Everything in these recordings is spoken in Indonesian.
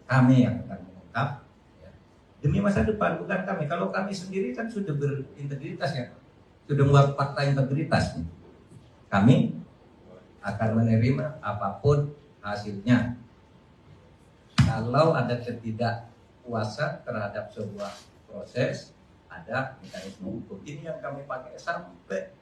Kami yang akan mengungkap ya, demi masa depan, bukan kami. Kalau kami sendiri kan sudah berintegritas ya, sudah membuat fakta integritas. Kami akan menerima apapun hasilnya. Kalau ada ketidakpuasan terhadap sebuah proses, ada mekanisme hukum. Ini yang kami pakai sampai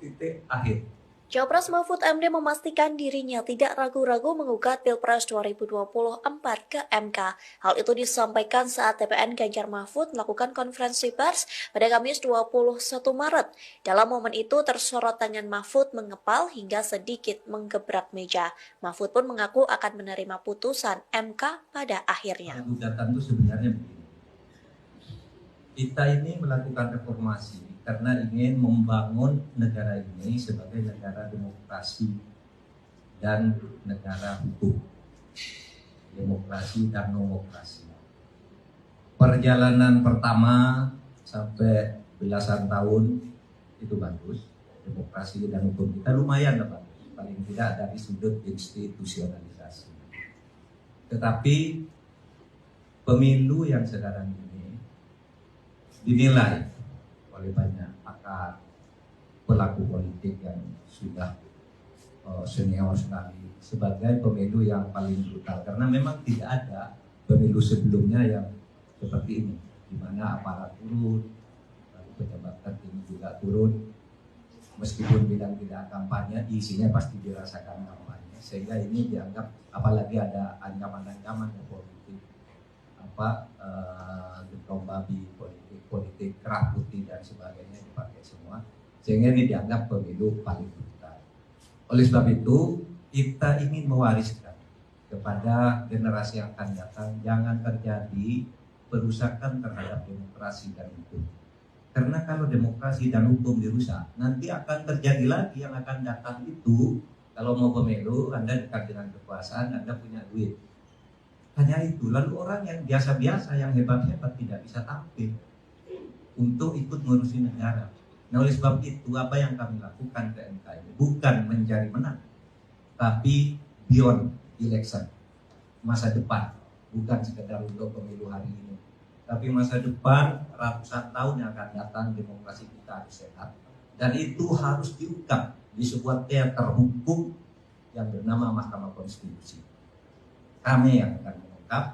titik akhir. Capres Mahfud MD memastikan dirinya tidak ragu-ragu menggugat Pilpres 2024 ke MK. Hal itu disampaikan saat TPN Ganjar Mahfud melakukan konferensi pers pada Kamis 21 Maret. Dalam momen itu tersorot tangan Mahfud mengepal hingga sedikit menggebrak meja. Mahfud pun mengaku akan menerima putusan MK pada akhirnya. Gugatan itu sebenarnya begini. Kita ini melakukan reformasi karena ingin membangun negara ini sebagai negara demokrasi dan negara hukum. Demokrasi dan nomokrasi. Perjalanan pertama sampai belasan tahun itu bagus. Demokrasi dan hukum kita lumayan lah bagus. Paling tidak dari sudut institusionalisasi. Tetapi pemilu yang sekarang ini dinilai oleh banyak pakar, pelaku politik yang sudah senior sekali sebagai pemilu yang paling brutal, karena memang tidak ada pemilu sebelumnya yang seperti ini, di mana aparat turun, lalu pejabat tertinggi juga turun, meskipun bilang tidak kampanye, isinya pasti dirasakan kampanye, sehingga ini dianggap, apalagi ada ancaman-ancaman politik, getong babi politik kerah putih dan sebagainya dipakai semua, sehingga ini dianggap pemilu paling brutal. Oleh sebab itu kita ingin mewariskan kepada generasi yang akan datang, jangan terjadi perusakan terhadap demokrasi dan hukum. Karena kalau demokrasi dan hukum dirusak, nanti akan terjadi lagi yang akan datang itu. Kalau mau pemilu, Anda dekat dengan kekuasaan, Anda punya duit. Hanya itu, lalu orang yang biasa-biasa, yang hebat-hebat tidak bisa tampil untuk ikut ngurusin negara. Nah, oleh sebab itu apa yang kami lakukan ke MK ini bukan mencari menang, tapi beyond election, masa depan, bukan sekedar untuk pemilu hari ini, tapi masa depan ratusan tahun yang akan datang, demokrasi kita harus sehat, dan itu harus diungkap di sebuah teater hukum yang bernama Mahkamah Konstitusi. Kami yang akan mengungkap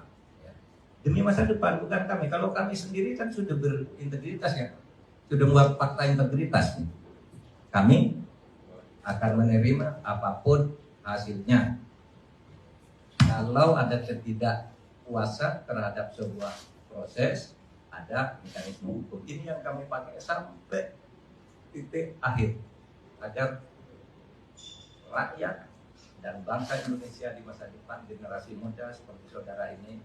ya, demi masa depan, bukan kami. Kalau kami sendiri kan sudah berintegritas ya, sudah membuat fakta integritas. Kami akan menerima apapun hasilnya. Kalau ada ketidakpuasan terhadap sebuah proses, ada mekanisme hukum. Ini yang kami pakai sampai titik akhir, agar rakyat dan bangsa Indonesia di masa depan, generasi muda seperti saudara ini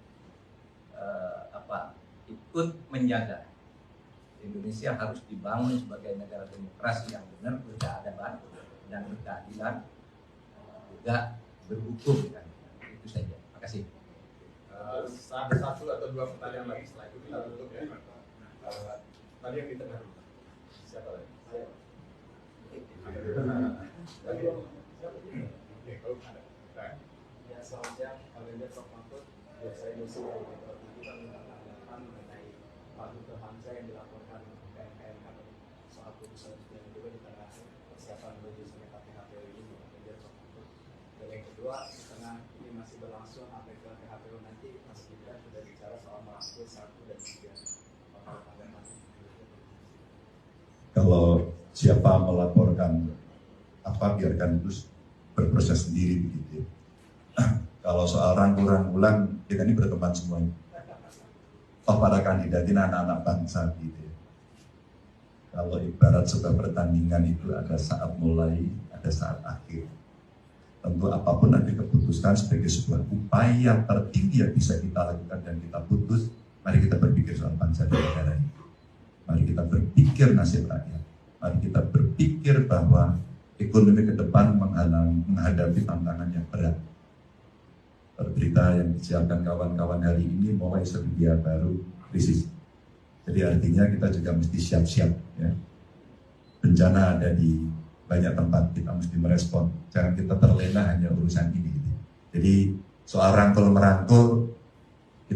ikut menjaga Indonesia harus dibangun sebagai negara demokrasi yang benar, berkeadaban dan berkeadilan, juga berhukum. Itu saja. Terima kasih. Ada satu atau dua pertanyaan lagi, setelah itu kita tutup ya. Tadi yang di tengah, siapa lagi? Saya. Tadi oke, kalau ada. Ya, selamat siang, Pak Ganjar, Prof. Mahfud. Ya, saya Dosi dari Metro TV. Kita menanyakan mengenai Pak Dr. Hamzah yang dilaporkan ke MK soal putusan yang juga di tengah persiapan menuju sengketa PHPU ini, Pak Ganjar, Prof. Mahfud. Dan yang kedua, di tengah ini masih berlangsung sampai ke PHPU nanti, Mas Gibran sudah bicara soal merangkul 1 dan 3. Kalau siapa melaporkan apa, biarkan itu berproses sendiri begitu. Kalau soal rangkul-rangkulan, kita ini berteman semuanya. Oh, para kandidat ini anak-anak bangsa gitu. Kalau ibarat sebuah pertandingan itu ada saat mulai, ada saat akhir. Tentu apapun nanti keputusan sebagai sebuah upaya tertinggi yang bisa kita lakukan dan kita putus. Mari kita berpikir soal bangsa dan negara ini. Mari kita berpikir nasib rakyat. Mari kita berpikir bahwa ekonomi ke depan menghadapi tantangan yang berat. Berita yang disiapkan kawan-kawan hari ini mulai sedia baru krisis. Jadi artinya kita juga mesti siap-siap ya. Bencana ada di banyak tempat, kita mesti merespon. Jangan kita terlena hanya urusan ini. Jadi soal rangkul-merangkul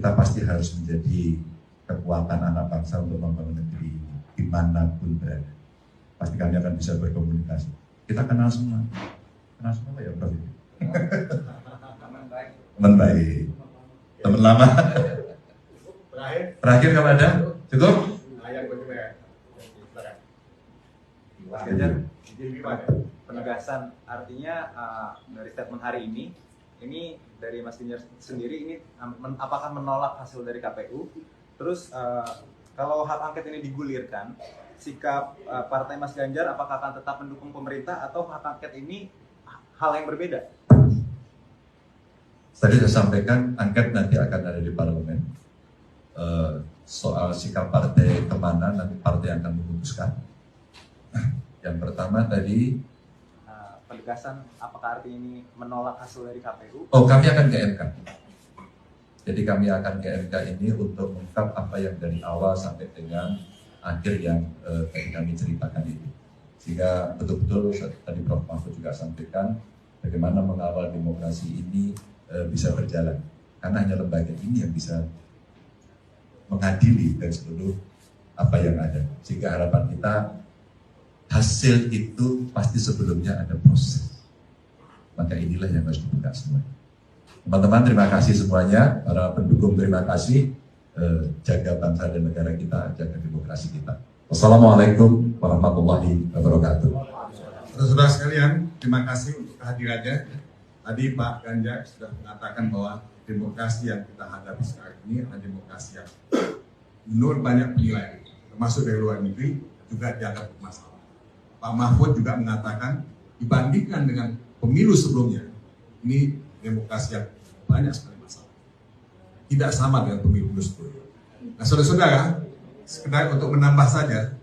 kita pasti harus menjadi kekuatan anak bangsa untuk membangun negeri dimanapun berada. Pasti kami akan bisa berkomunikasi. Kita kenal semua Pak ya, Prof. Teman baik, teman lama. Terakhir kalau ada, cukup? Yang kedua ya. Mas Ganjar, penegasan artinya dari statement hari ini dari Mas Ganjar sendiri ini apakah menolak hasil dari KPU? Terus kalau hak angket ini digulirkan, sikap partai Mas Ganjar apakah akan tetap mendukung pemerintah atau hak angket ini hal yang berbeda? Tadi saya sampaikan angket nanti akan ada di parlemen. Soal sikap partai kemana nanti partai akan memutuskan. Yang pertama tadi penegasan apakah artinya ini menolak hasil dari KPU? Oh, kami akan ke MK. Jadi kami akan ke MK ini untuk mengungkap apa yang dari awal sampai dengan akhir yang tadi kami ceritakan itu. Sehingga betul-betul tadi Prof. Mahfud juga sampaikan bagaimana mengawal demokrasi ini bisa berjalan. Karena hanya lembaga ini yang bisa mengadili dari seluruh apa yang ada. Sehingga harapan kita hasil itu pasti sebelumnya ada proses. Maka inilah yang harus dibuka semua. Teman-teman terima kasih semuanya, para pendukung terima kasih, jaga bangsa dan negara kita, jaga demokrasi kita. Wassalamualaikum warahmatullahi wabarakatuh. Saudara-saudara sekalian, terima kasih untuk kehadirannya. Tadi Pak Ganjar sudah mengatakan bahwa demokrasi yang kita hadapi sekarang ini adalah demokrasi yang menurut banyak penilaian, termasuk dari luar negeri, juga dianggap bermasalah. Pak Mahfud juga mengatakan dibandingkan dengan pemilu sebelumnya, ini demokrasi yang banyak sekali masalah. Tidak sama dengan pemilu sebelumnya. Nah, saudara-saudara, sekedar untuk menambah saja,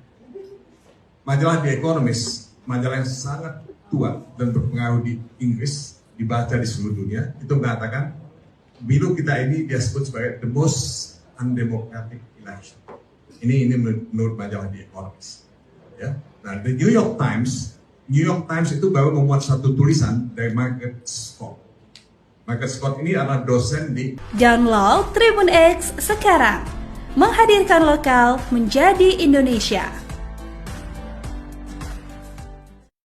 majalah The Economist, majalah yang sangat tua dan berpengaruh di Inggris, dibaca di seluruh dunia, itu mengatakan pemilu kita ini dia sebut sebagai the most undemocratic election. Ini menurut majalah The Economist. Ya. Nah, The New York Times itu baru memuat satu tulisan dari Margaret Scott. Margaret Scott ini adalah dosen di Download Tribun X sekarang, menghadirkan lokal menjadi Indonesia.